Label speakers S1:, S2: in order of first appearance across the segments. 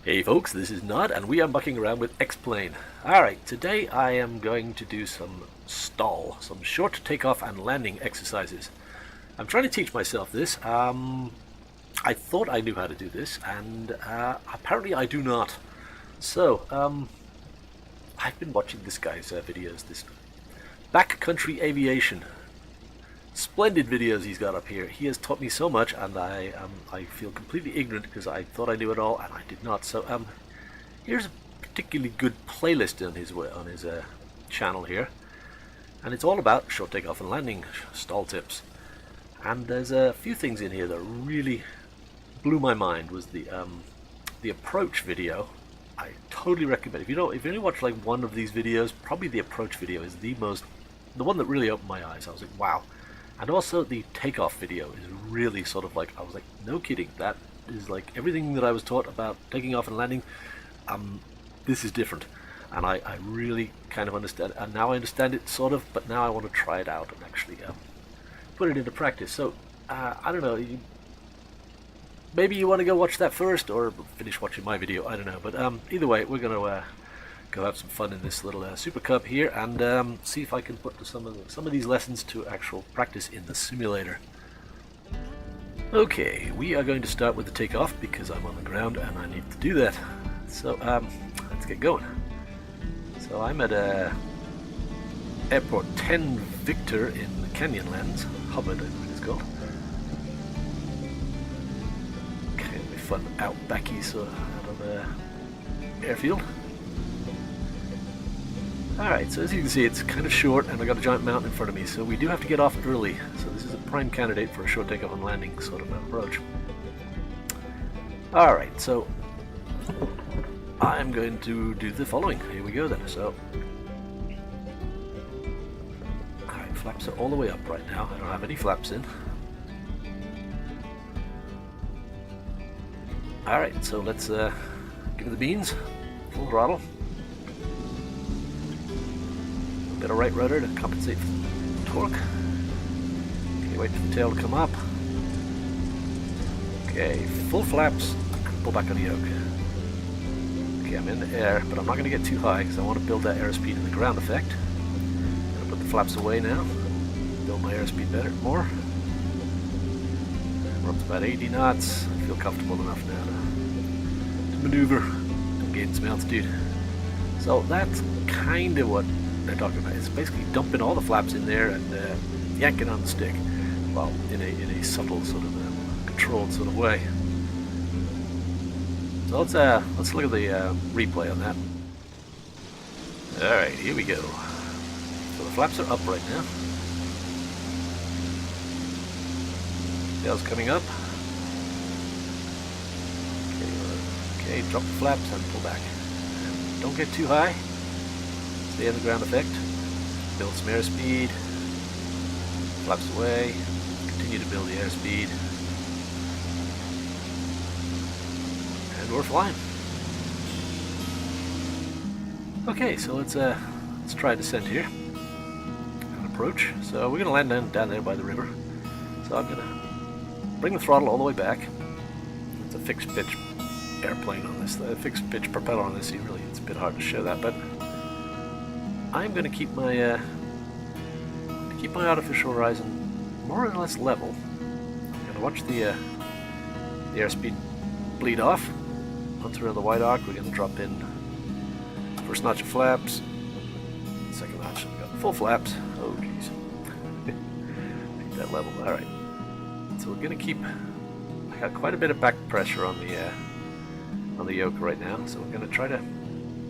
S1: Hey folks, this is Nod and we are mucking around with X-Plane. Alright, today I am going to do some STOL, some short takeoff and landing exercises. I'm trying to teach myself this. I thought I knew how to do this and apparently I do not. So, I've been watching this guy's videos, this Backcountry Aviation. Splendid videos he's got up here. He has taught me so much, and I feel completely ignorant because I thought I knew it all, and I did not. So here's a particularly good playlist on his channel here, and it's all about short takeoff and landing stall tips. And there's a few things in here that really blew my mind. Was the approach video. I totally recommend. If you only watch like one of these videos, probably the approach video is the one that really opened my eyes. I was like, wow. And also the takeoff video is really sort of like, I was like, no kidding, that is like everything that I was taught about taking off and landing. This is different, and I really kind of understand, and now I understand it sort of, but now I want to try it out and actually put it into practice. So I don't know, maybe you want to go watch that first or finish watching my video, I don't know, but either way, we're going to go have some fun in this little Super Cub here and see if I can put some of these lessons to actual practice in the simulator. Okay, we are going to start with the takeoff because I'm on the ground and I need to do that. So let's get going. So I'm at Airport 10 Victor in Canyonlands, Hubbard I think it's called. Okay, it'll be fun out backy, so out of airfield. Alright, so as you can see it's kind of short and I've got a giant mountain in front of me, so we do have to get off early. So this is a prime candidate for a short takeoff and landing sort of approach. Alright, so I'm going to do the following. Here we go then. So, alright, flaps are all the way up right now. I don't have any flaps in. Alright, so let's give it the beans. Full throttle. Bit of right rudder to compensate for the torque. Okay, wait for the tail to come up. Okay, full flaps, pull back on the yoke. Okay, I'm in the air, but I'm not going to get too high because I want to build that airspeed in the ground effect. I'm going to put the flaps away now, build my airspeed more. We're up to about 80 knots. I feel comfortable enough now to maneuver and gain some altitude. So that's kind of what they're talking about. It's basically dumping all the flaps in there and yanking on the stick, well, in a subtle sort of controlled sort of way. So let's look at the replay on that. All right, here we go. So the flaps are up right now. Tail's coming up. Okay, drop the flaps and pull back. And don't get too high. Stay in the ground effect, build some airspeed, flaps away, continue to build the airspeed, and we're flying. Okay, so let's try descent here, and approach. So we're going to land down there by the river. So I'm going to bring the throttle all the way back. It's a fixed pitch airplane on this, a fixed pitch propeller on this. It's a bit hard to show that, but I'm going to keep my artificial horizon more or less level. I'm going to watch the airspeed bleed off. Once we're in the wide arc, we're going to drop in first notch of flaps, second notch. We've got full flaps. Oh jeez, keep that level. All right. So we're going to keep. I got quite a bit of back pressure on the yoke right now, so we're going to try to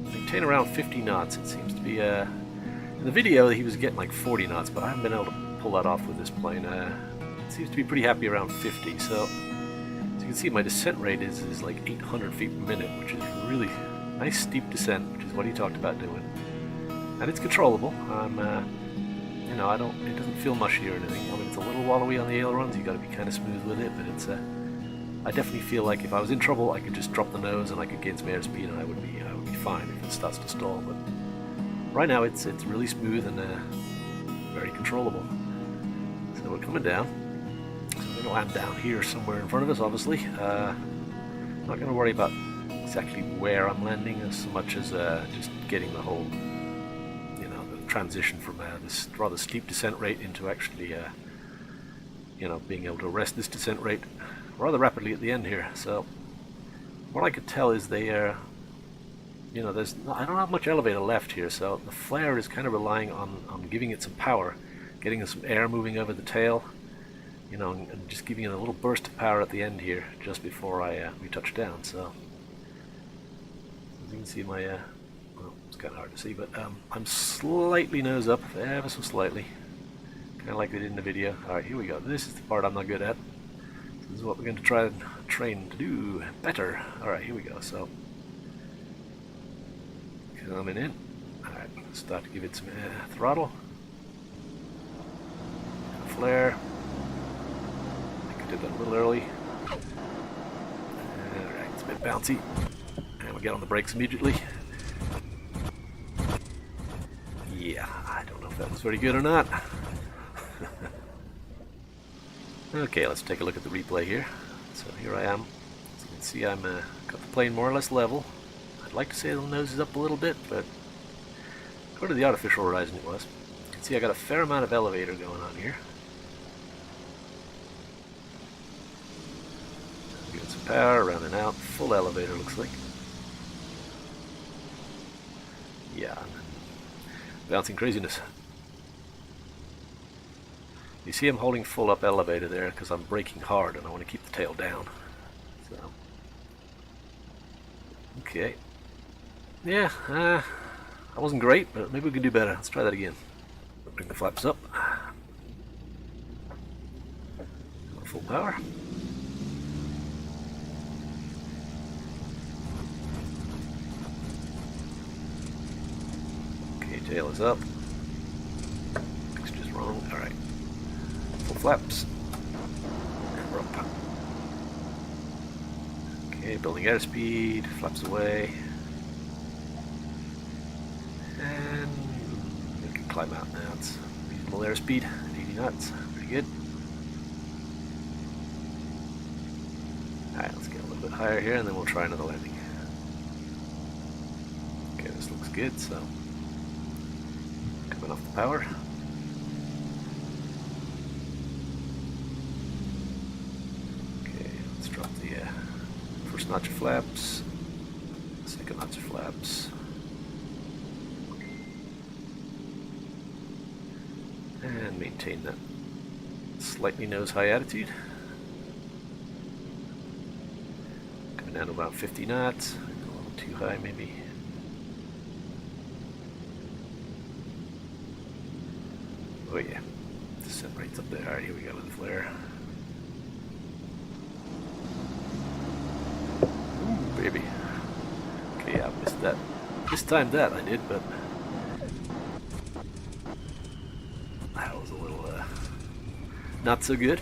S1: maintain around 50 knots. It seems to be in the video he was getting like 40 knots, but I haven't been able to pull that off with this plane. It seems to be pretty happy around 50. So as you can see, my descent rate is like 800 feet per minute, which is really nice steep descent, which is what he talked about doing. And it's controllable. You know, it doesn't feel mushy or anything. I mean, it's a little wallowy on the ailerons. You got to be kind of smooth with it, but it's I definitely feel like if I was in trouble, I could just drop the nose and I could gain some airspeed, and I would be fine if it starts to stall. But right now, it's really smooth and very controllable. So we're coming down. So I'm going to land down here somewhere in front of us, obviously. I'm not going to worry about exactly where I'm landing as much as just getting the whole, you know, the transition from this rather steep descent rate into actually, you know, being able to arrest this descent rate rather rapidly at the end here. So what I could tell is they are, you know, I don't have much elevator left here, so the flare is kind of relying on giving it some power, getting us some air moving over the tail, you know, and just giving it a little burst of power at the end here, just before we touch down. So as you can see, my well, it's kind of hard to see, but I'm slightly nose up, ever so slightly, kind of like they did in the video. All right, here we go. This is the part I'm not good at. This is what we're going to try and train to do better. All right, here we go. So coming in. Alright, start to give it some throttle. Flare. I think I did that a little early. Alright, it's a bit bouncy. And we get on the brakes immediately. Yeah, I don't know if that was very good or not. Okay, let's take a look at the replay here. So here I am. As you can see, I'm got the plane more or less level. I'd like to say the nose is up a little bit, but according to the artificial horizon it was. You can see I got a fair amount of elevator going on here. Giving some power, rounding out, full elevator looks like. Yeah, bouncing craziness. You see I'm holding full up elevator there because I'm braking hard and I want to keep the tail down. So, okay. Yeah, that wasn't great, but maybe we can do better. Let's try that again. Bring the flaps up. Full power. Okay, tail is up. Mixture's wrong. Alright. Full flaps. And we're up. Okay, building airspeed. Flaps away. And we can climb out now. It's reasonable airspeed, 80 knots, pretty good. Alright, let's get a little bit higher here and then we'll try another landing. Okay, this looks good, so coming off the power. Okay, let's drop the first notch of flaps, second notch of flaps. And maintain that slightly nose high attitude. Coming down to about 50 knots. A little too high maybe. Oh yeah. Descent rate's up there. Alright, here we go with the flare. Ooh, baby. Okay, yeah, I missed that. This time that I did, but that was a little not so good.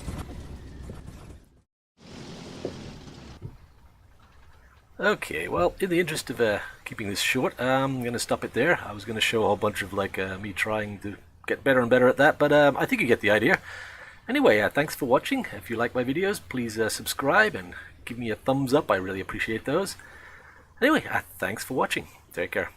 S1: Okay, well, in the interest of keeping this short, I'm going to stop it there. I was going to show a whole bunch of like me trying to get better and better at that, but I think you get the idea. Anyway, thanks for watching. If you like my videos, please subscribe and give me a thumbs up. I really appreciate those. Anyway, thanks for watching. Take care.